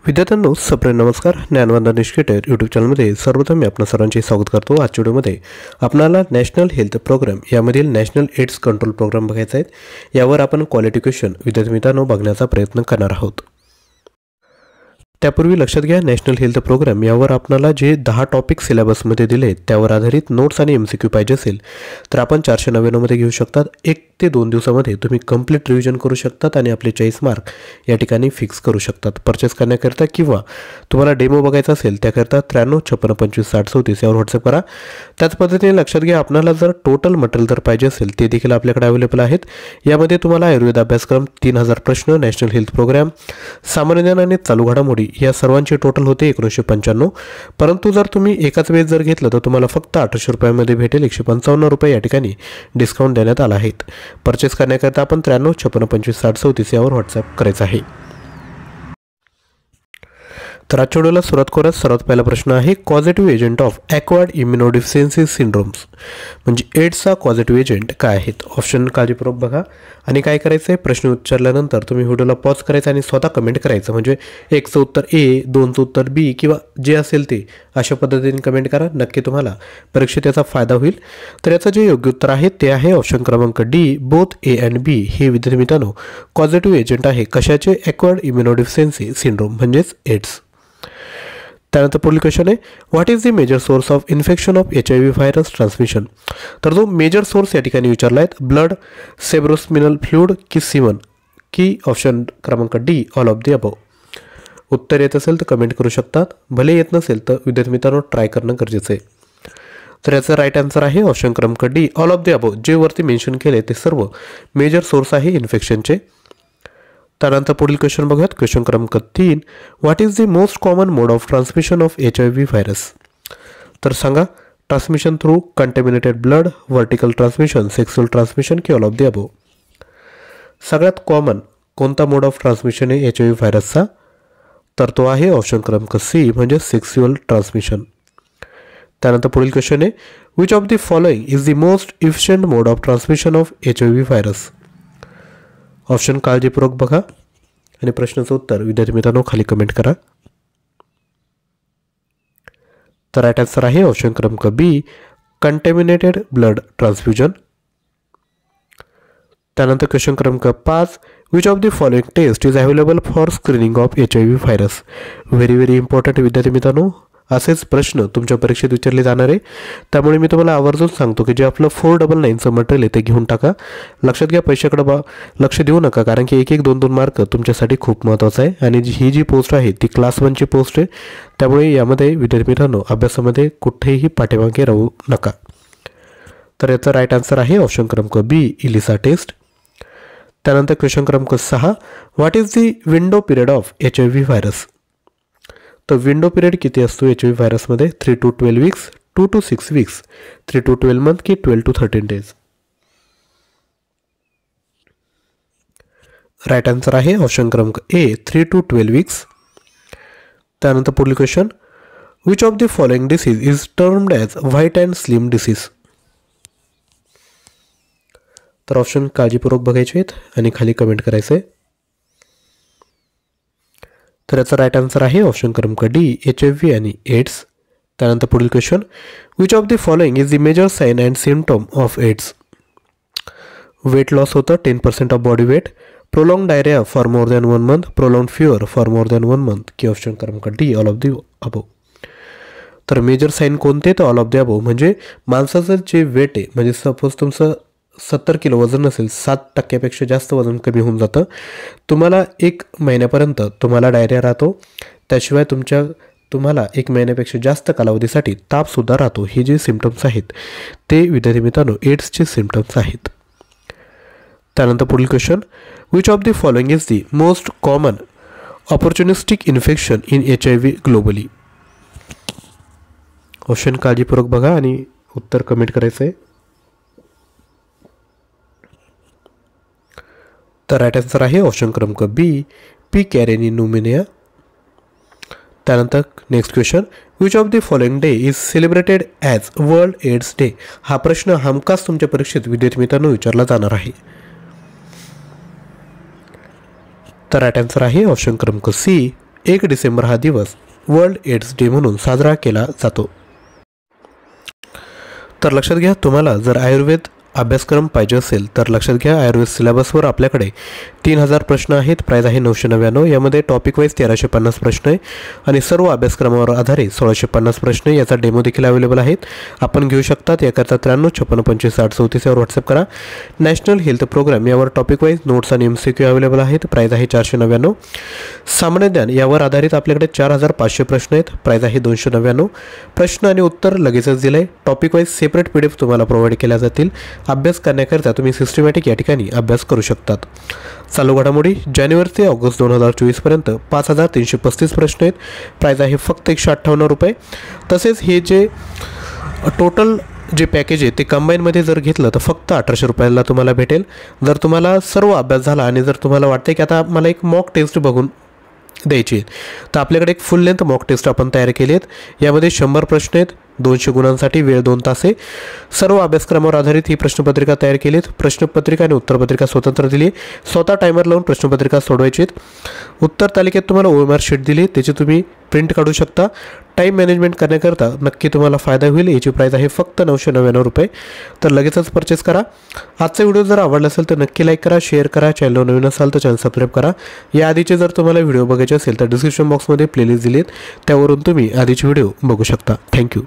विद्यार्थ्यांनो सप्रेम नमस्कार. ज्ञानवंदन निष्केटर यूट्यूब चॅनलमध्ये सर्वप्रथम मी आपणा सर्वांचे स्वागत करतो. आजच्या व्हिडिओमध्ये आपल्याला नॅशनल हेल्थ प्रोग्राम यामधील नॅशनल एड्स कंट्रोल प्रोग्राम बघायचा आहे. यावर आपण क्वालिटी क्वेश्चन विद्यार्थी मित्रांनो बघण्याचा प्रयत्न करणार आहोत. त्यापूर्वी लक्षात घ्या, नॅशनल हेल्थ प्रोग्राम यावर आपल्याला जे 10 टॉपिक सिलेबसमध्ये दिले त्यावर आधारित नोट्स आणि MCQ पाहिजे असेल तर आपण 499 मध्ये घेऊ शकतात. 1 ते 2 दिवसामध्ये तुम्ही कंप्लीट रिव्हिजन करू शकतात आणि आपले 40 मार्क या ठिकाणी फिक्स करू शकतात. परचेस करण्याकरता किंवा तुम्हाला डेमो बघायचा असेल त्याकरता 93 56 25 60 34 यावर व्हॉट्सअप करा. त्याच पद्धतीने लक्षात घ्या, आपल्याला जर टोटल मटेरियल जर पाहिजे असेल ते देखील आपल्याकडे अवेलेबल आहेत. यामध्ये तुम्हाला आयुर्वेद अभ्यासक्रम 3000 प्रश्न, नॅशनल हेल्थ प्रोग्राम, सामान्य ज्ञान आणि चालू घडामोडी या सर्वांचे टोटल होते 1995. परंतु जर तुम्ही एकाच वेळेस जर घेतलं तर तुम्हाला फक्त 800 रुपयामध्ये भेटेल. 155 रुपये या ठिकाणी डिस्काउंट देण्यात आला आहे. परचेस करण्याकरता आपण 93 56 25 60 34 यावर व्हॉट्सअप करायचं आहे. तर आजच्या व्हिडिओला सुरुवात करूया. सर्वात पहिला प्रश्न आहे, causative agent of acquired immunodeficiency syndromes म्हणजे एड्सचा कॉझिटिव्ह एजंट काय आहेत? ऑप्शन काळजीपूर्वक बघा आणि काय करायचं आहे, प्रश्न उच्चारल्यानंतर तुम्ही व्हिडिओला पॉज करायचा आणि स्वतः कमेंट करायचं. म्हणजे 1चं उत्तर A, 2चं उत्तर B किंवा जे असेल ते अशा पद्धतीने कमेंट करा. नक्की तुम्हाला परीक्षेत याचा फायदा होईल. तर याचं जे योग्य उत्तर आहे ते आहे ऑप्शन क्रमांक D, both A and B हे विद्यार्थी मित्रांनो कॉझिटिव्ह एजंट आहे. कशाचे? ॲक्वायर्ड इम्युनोडिफिशियन्सी सिंड्रोम म्हणजेच एड्स. त्यानंतर पुढील क्वेश्चन आहे, what is the major source of infection of HIV virus transmission? तर जो मेजर सोर्स या ठिकाणी विचारला आहे, ब्लड, सेब्रोस्पिनल फ्लूइड की सीमन की ऑप्शन क्रमांक D, all of the above? उत्तर येत असेल तर कमेंट करू शकतात. भले येत नसेल तर विद्यार्थी मित्रांनो ट्राय करणं गरजेचं आहे. तर याचं राईट आन्सर आहे ऑप्शन क्रमांक D, all of the above. जे वरती मेन्शन केले ते सर्व मेजर सोर्स आहे इन्फेक्शनचे. त्यानंतर पुढील क्वेश्चन बघूयात. क्वेश्चन क्रमांक 3, what is the most common mode of transmission of HIV virus? तर सांगा, transmission through contaminated blood, vertical transmission, sexual transmission की ऑल ऑफ द अबव? सगळ्यात कॉमन कोणता मोड ऑफ ट्रान्समिशन आहे HIV व्हायरसचा? तर तो आहे ऑप्शन क्रमांक C म्हणजे सेक्सुअल ट्रान्समिशन. त्यानंतर पुढील क्वेश्चन आहे, which of the following is the most efficient mode of transmission of HIV virus? Option काळजीपूर्वक बघा आणि प्रश्नाचं उत्तर विद्यार्थी मित्रांनो खाली कमेंट करा. तर राईट आन्सर आहे ऑप्शन क्रमांक B, कंटॅमिनेटेड ब्लड ट्रान्सफ्युजन. त्यानंतर क्वेश्चन क्रमांक 5, which of the following test is available for screening of HIV virus? Very important विद्यार्थी मित्रांनो, असेच प्रश्न तुमच्या परीक्षेत विचारले जाणार आहे. त्यामुळे मी तुम्हाला आवर्जून सांगतो की जे आपलं 499चं मटेरियल आहे ते घेऊन टाका. लक्षात घ्या, पैशाकडे लक्ष देऊ नका, कारण की 1-1 2-2 मार्क तुमच्यासाठी खूप महत्त्वाचं आहे. आणि ही जी पोस्ट आहे ती क्लास 1ची पोस्ट आहे. त्यामुळे यामध्ये विद्यार्थी मित्रांनो अभ्यासामध्ये कुठेही पाठीमागे राहू नका. तर याचा राईट आन्सर आहे ऑप्शन क्रमांक B, इलिसा टेस्ट. त्यानंतर क्वेश्चन क्रमांक 6, what is the window period of HIV virus? तर विंडो पिरियड किती असतो HIV व्हायरसमध्ये? 3 to 12 weeks, 2 to 6 weeks, 3 to 12 month की 12 to 13 डेज? राईट आन्सर आहे ऑप्शन क्रमांक A, 3 to 12 वीक्स. त्यानंतर पुढील question, which of the following disease is termed as white and slim disease? तर option काळजीपूर्वक बघायचे आहेत आणि खाली कमेंट करायचं आहे. तर याचा राईट आन्सर आहे ऑप्शन क्रमांक D, HIV आणि एड्स. त्यानंतर पुढील question, which of the following is the major sign and symptom of AIDS? Weight loss होतं 10% of body weight, prolong diarrhoea for more than 1 month, prolong fever for more than 1 month की option क्रमांक D, all of the above? तर major sign कोणते? तर all of the above. म्हणजे माणसाचं जे weight आहे, म्हणजे सपोज तुमचं 70 किलो वजन असेल, 7% जास्त वजन कमी होऊन जातं. तुम्हाला 1 महिन्यापर्यंत तुम्हाला डायरिया राहतो. त्याशिवाय तुम्हाला 1 महिन्यापेक्षा जास्त कालावधीसाठी तापसुद्धा राहतो. हे जे सिम्पटम्स आहेत ते विद्यार्थी मित्रांनो एड्सचे सिम्पटम्स आहेत. त्यानंतर पुढील question, which of the following is the most common opportunistic infection in HIV globally? Option काळजीपूर्वक बघा आणि उत्तर कमेंट करायचं आहे. तर राईट आन्सर आहे ऑप्शन क्रमांक B, P. Carinii pneumonia. त्यानंतर next question, which of the following day is celebrated as World AIDS Day? हा प्रश्न हमखास तुमच्या परीक्षेत विद्यार्थी मित्रांनो विचारला जाणार आहे. तर राईट आन्सर आहे ऑप्शन क्रमांक C, 1 डिसेंबर हा दिवस वर्ल्ड एड्स डे म्हणून साजरा केला जातो? तर लक्षात घ्या, तुम्हाला जर आयुर्वेद अभ्यासक्रम पाहिजे असेल तर लक्षात घ्या, आयुर्वेद सिलेबसवर आपल्याकडे 3000 प्रश्न आहेत. प्राईज आहे 999. यामध्ये टॉपिक वाईज 1350 प्रश्न आहे आणि सर्व अभ्यासक्रमावर आधारित 1650 प्रश्न आहे. याचा डेमो देखील अवेलेबल आहेत, आपण घेऊ शकतात. याकरता 93 56 25 60 34 यावर व्हॉट्सअप करा. नॅशनल हेल्थ प्रोग्राम यावर टॉपिक वाईज नोट्स आणि MCQ अवेलेबल आहेत. प्राईज आहे 499. सामान्य ज्ञान यावर आधारित आपल्याकडे 4500 प्रश्न आहेत. प्राईज आहे 299. प्रश्न आणि उत्तर लगेचच दिले. टॉपिक वाईज सेपरेट PDF तुम्हाला प्रोव्हाइड केल्या जातील. अभ्यास करण्याकरिता तुम्ही सिस्टमॅटिक या ठिकाणी अभ्यास करू शकतात. चालू घडामोडी जानेवारी ते ऑगस्ट 2024 पर्यंत 5335 प्रश्न आहेत. प्राईज आहे फक्त 158 रुपये. तसेच हे जे टोटल जे पॅकेज आहे ते कंबाईनमध्ये जर घेतलं तर फक्त 1800 रुपयाला तुम्हाला भेटेल. जर तुम्हाला सर्व अभ्यास झाला आणि जर तुम्हाला वाटतं की आता मला एक मॉक टेस्ट बघून द्यायची आहे तर आपल्याकडे एक फुल लेंथ मॉक टेस्ट आपण तयार केली आहेत. यामध्ये 100 प्रश्न आहेत. 200 गुणांसाठी वेळ 2 तास आहे. सर्व अभ्यासक्रमावर आधारित ही प्रश्नपत्रिका तयार केली आहे. प्रश्नपत्रिका आणि उत्तरपत्रिका स्वतंत्र दिली आहे. स्वतः टायमर लावून प्रश्नपत्रिका सोडवायची आहेत. उत्तर तालिकेत तुम्हाला OMR शीट दिली, त्याची तुम्ही प्रिंट काढू शकता. टाईम मॅनेजमेंट करण्याकरता नक्की तुम्हाला फायदा होईल. याची प्राईस आहे फक्त 999 रुपये. तर लगेचच परचेस करा. आजचा व्हिडिओ जर आवडला असेल तर नक्की लाईक करा, शेअर करा. चॅनलवर नवीन असाल तर चॅनल सबस्क्राईब करा. या आधीचे जर तुम्हाला व्हिडिओ बघायचे असेल तर डिस्क्रिप्शन बॉक्समध्ये प्लेलिस्ट दिली आहेत, त्यावरून तुम्ही आधीचे व्हिडिओ बघू शकता. थँक्यू.